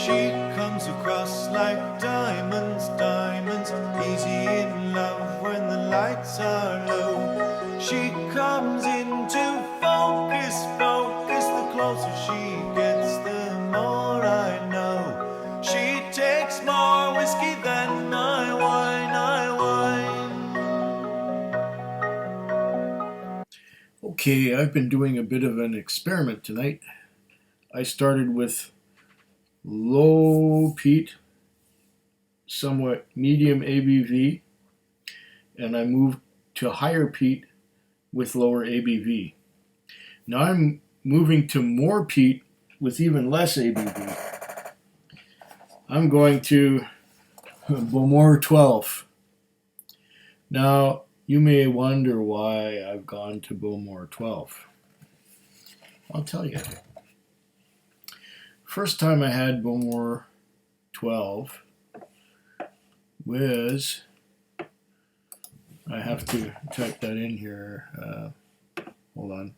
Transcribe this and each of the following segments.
She comes across like diamonds, diamonds, easy in love when the lights are low. She comes into focus, focus, the closer she gets, the more I know. She takes more whiskey than I wine. Okay, I've been doing a bit of an experiment tonight. I started with low peat, somewhat medium ABV, and I moved to higher peat with lower ABV. Now I'm moving to more peat with even less ABV. I'm going to Bowmore 12. Now, you may wonder why I've gone to Bowmore 12. I'll tell you. First time I had Bowmore 12 was, I have to type that in here, hold on.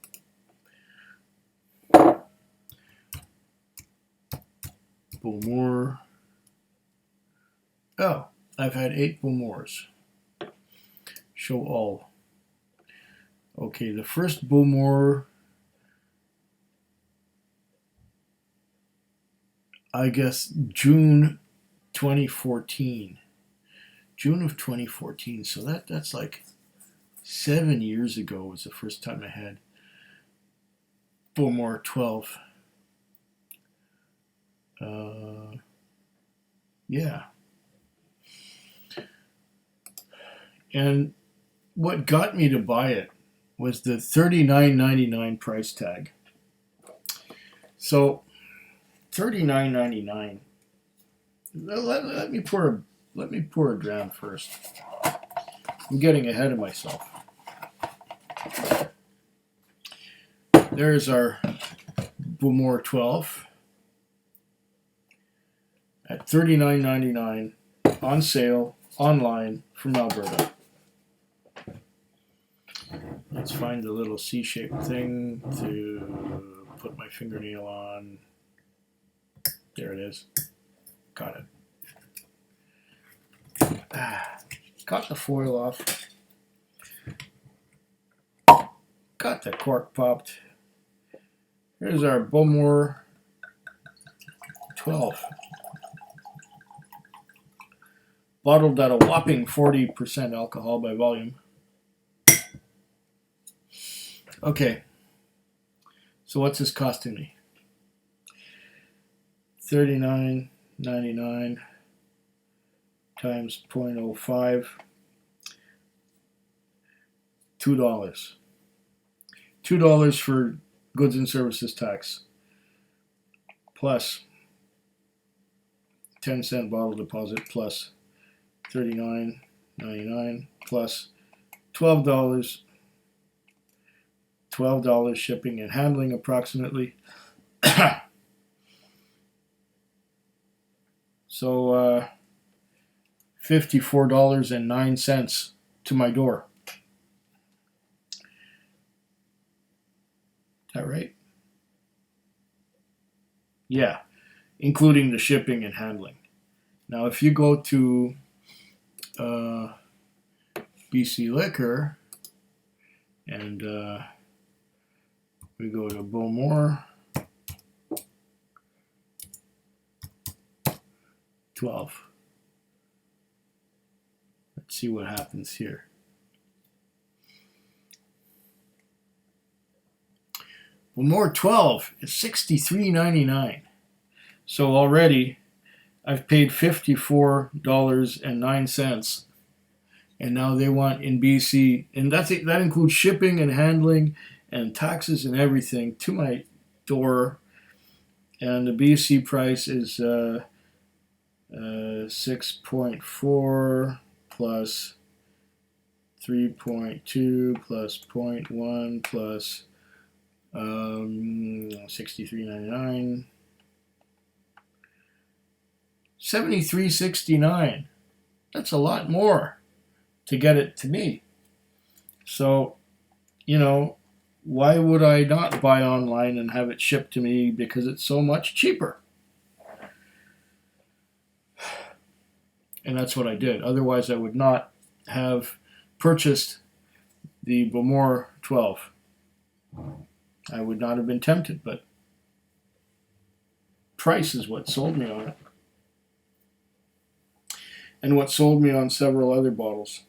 Bowmore, oh, I've had 8 Bowmores. Show all. Okay, the first Bowmore, I guess June 2014. June of 2014. So that's like 7 years ago was the first time I had Bowmore 12. Yeah. And what got me to buy it was the $39.99 price tag. So $39.99. Let me pour a dram first. I'm getting ahead of myself. There's our Bowmore 12 at $39.99 on sale online from Alberta. Let's find the little C-shaped thing to put my fingernail on. There it is. Got it. Got the foil off. Got the cork popped. Here's our Bowmore 12. Bottled at a whopping 40% alcohol by volume. Okay, so what's this costing me? $39.99 times 0.05, $2. $2 for goods and services tax, plus 10-cent bottle deposit, plus $39.99, plus $12 shipping and handling approximately. So $54.09 to my door. Is that right? Yeah, including the shipping and handling. Now if you go to BC Liquor and we go to Bowmore 12. Let's see what happens here. Bowmore 12 is $63.99. So already I've paid $54.09. And now they want in BC, and that includes shipping and handling and taxes and everything to my door. And the BC price is 6.4 plus 3.2 plus 0.1 plus $63.99. $73.69. That's a lot more to get it to me. So, you know, why would I not buy online and have it shipped to me because it's so much cheaper? And that's what I did. Otherwise, I would not have purchased the Bowmore 12. I would not have been tempted, but price is what sold me on it. And what sold me on several other bottles.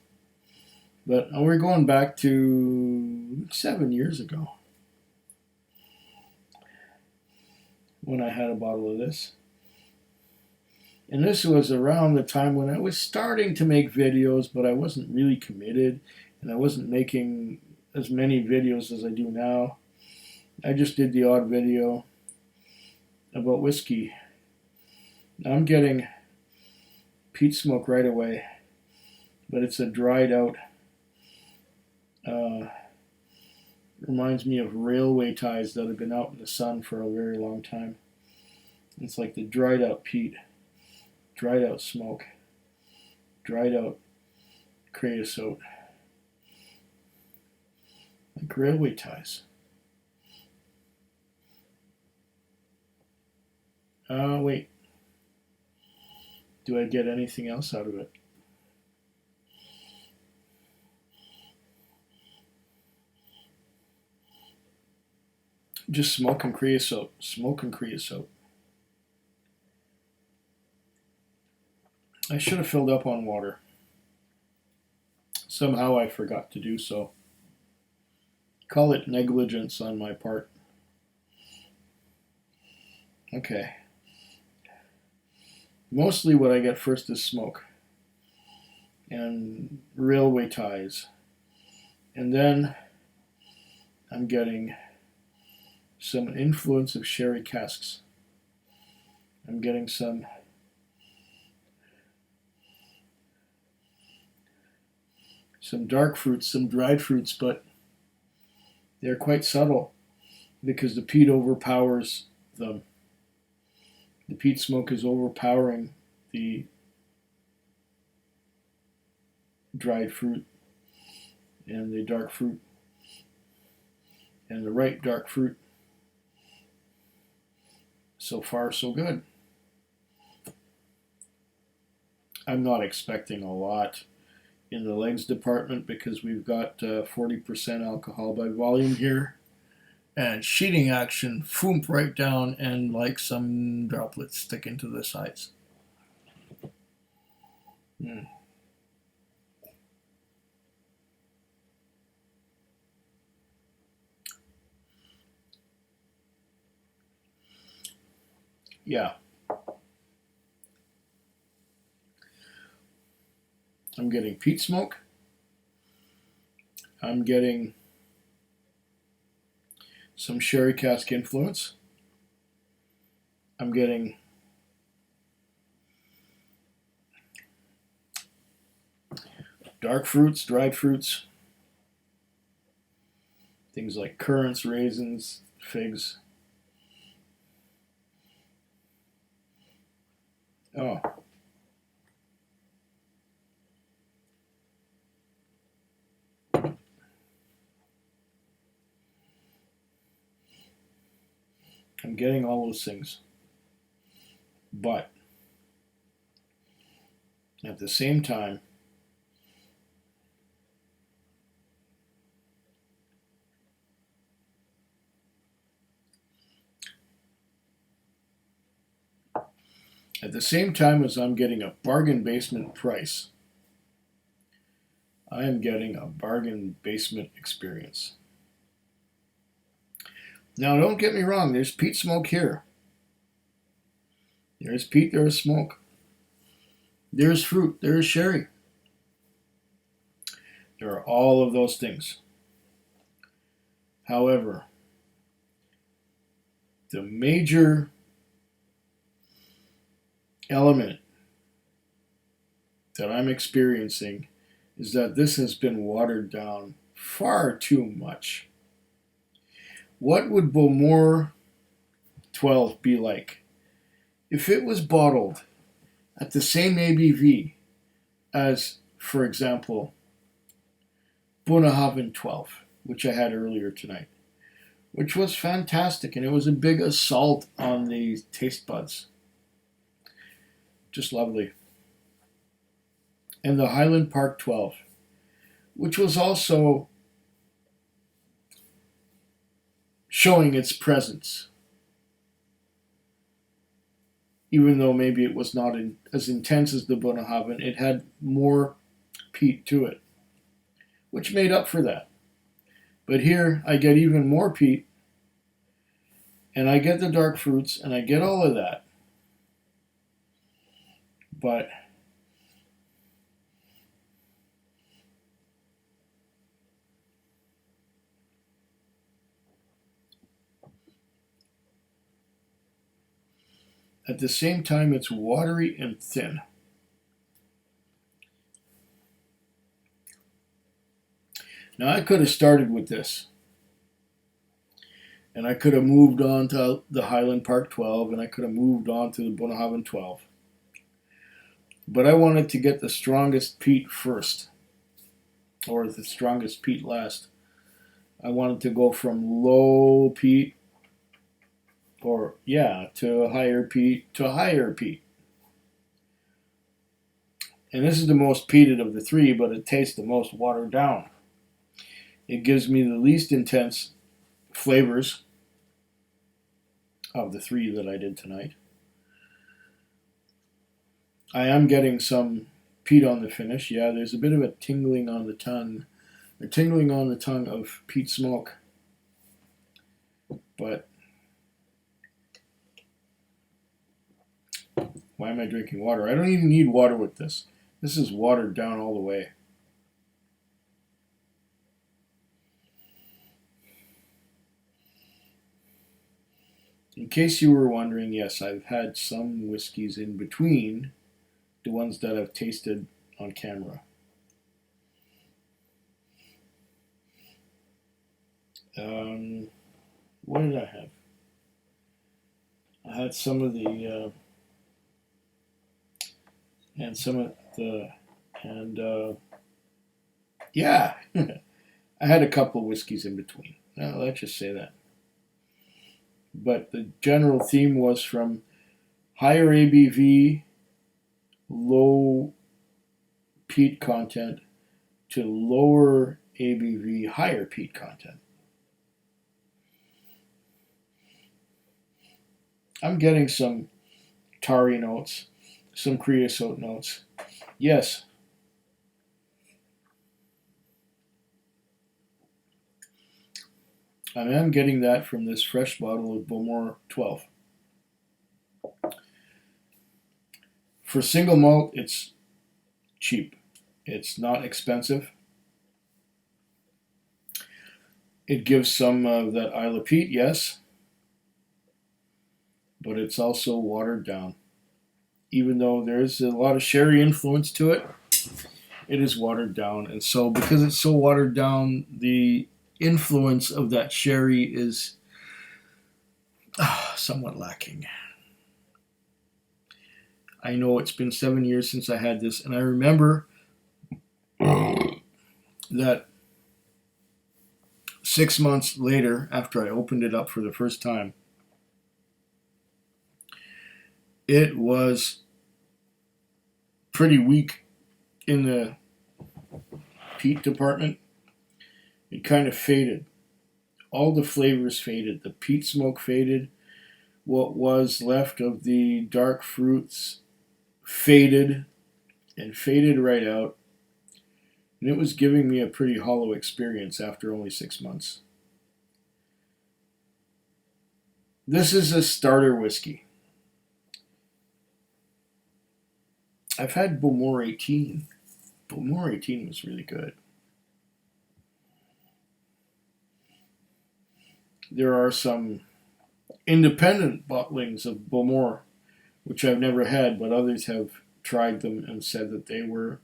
But we're going back to 7 years ago when I had a bottle of this. And this was around the time when I was starting to make videos, but I wasn't really committed, and I wasn't making as many videos as I do now. I just did the odd video about whiskey. I'm getting peat smoke right away, but it's a dried out, reminds me of railway ties that have been out in the sun for a very long time. It's like the dried out peat, dried out smoke, dried out creosote, like railway ties. Wait. Do I get anything else out of it? Just smoke and creosote. Smoke and creosote. I should have filled up on water. Somehow I forgot to do so. Call it negligence on my part. Okay. Mostly what I get first is smoke and railway ties. And then I'm getting some influence of sherry casks. I'm getting some dark fruits, some dried fruits, but they're quite subtle because the peat overpowers them. The peat smoke is overpowering the dried fruit and the dark fruit and the ripe dark fruit. So far, so good. I'm not expecting a lot in the legs department because we've got 40% alcohol by volume here. And sheeting action, foomp right down, and like some droplets sticking to the sides. Yeah. I'm getting peat smoke. I'm getting some sherry cask influence. I'm getting dark fruits, dried fruits, things like currants, raisins, figs. Oh. I'm getting all those things. But at the same time, as I'm getting a bargain basement price, I am getting a bargain basement experience. Now, don't get me wrong, there's peat smoke here. There's peat, there's smoke. There's fruit, there's sherry. There are all of those things. However, the major element that I'm experiencing is that this has been watered down far too much. What would Bowmore 12 be like if it was bottled at the same ABV as, for example, Bunnahabhain 12, which I had earlier tonight, which was fantastic, and it was a big assault on the taste buds. Just lovely. and the Highland Park 12, which was also showing its presence, even though maybe it was not as intense as the Bunnahabhain. It had more peat to it, which made up for that. But here I get even more peat, and I get the dark fruits, and I get all of that. But at the same time, it's watery and thin. Now, I could have started with this, and I could have moved on to the Highland Park 12, and I could have moved on to the Bunnahabhain 12. But I wanted to get the strongest peat first, or the strongest peat last. I wanted to go from low peat, to higher peat to higher peat. And this is the most peated of the three, but it tastes the most watered down. It gives me the least intense flavors of the three that I did tonight. I am getting some peat on the finish. Yeah, there's a bit of a tingling on the tongue. A tingling on the tongue of peat smoke. But why am I drinking water? I don't even need water with this. This is watered down all the way. In case you were wondering, yes, I've had some whiskeys in between the ones that I've tasted on camera. What did I have? I had some of the, yeah, I had a couple of whiskeys in between. Now, let's just say that. But the general theme was from higher ABV, low peat content, to lower ABV, higher peat content. I'm getting some tarry notes, some creosote notes. Yes. I am getting that from this fresh bottle of Bowmore 12. For single malt, it's cheap. It's not expensive. It gives some of that Islay peat, yes, but it's also watered down. Even though there's a lot of sherry influence to it, it is watered down. And so because it's so watered down, the influence of that sherry is somewhat lacking. I know it's been 7 years since I had this, and I remember that 6 months later, after I opened it up for the first time, it was pretty weak in the peat department. It kind of faded. All the flavors faded. The peat smoke faded. What was left of the dark fruits faded and faded right out. And it was giving me a pretty hollow experience after only 6 months. This is a starter whiskey. I've had Bowmore 18. Bowmore 18 was really good. There are some independent bottlings of Bowmore, which I've never had, but others have tried them and said that they were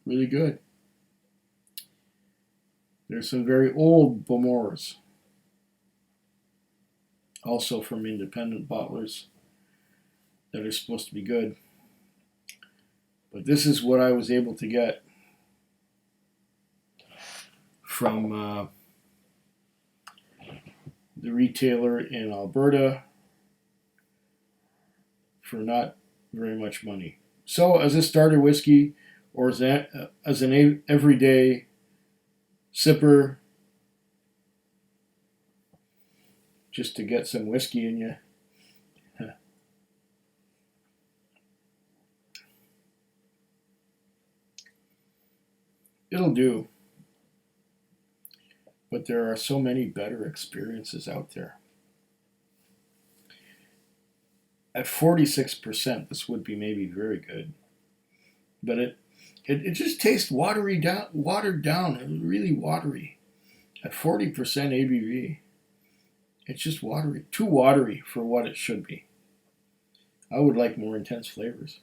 really good. There's some very old Bowmores, also from independent bottlers, that are supposed to be good. But this is what I was able to get from the retailer in Alberta for not very much money. So as a starter whiskey or as an everyday sipper, just to get some whiskey in you. It'll do. But there are so many better experiences out there. At 46%, this would be maybe very good. But it just tastes watered down, really watery. At 40% ABV, it's just watery, too watery for what it should be. I would like more intense flavors,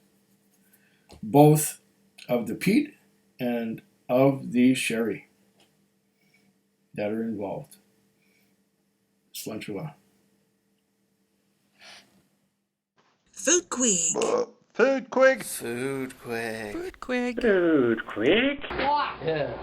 both of the peat and of the sherry that are involved. Slunchula. Food Quig. Food quick. Food quick. Food Quig. Food quick. Yeah.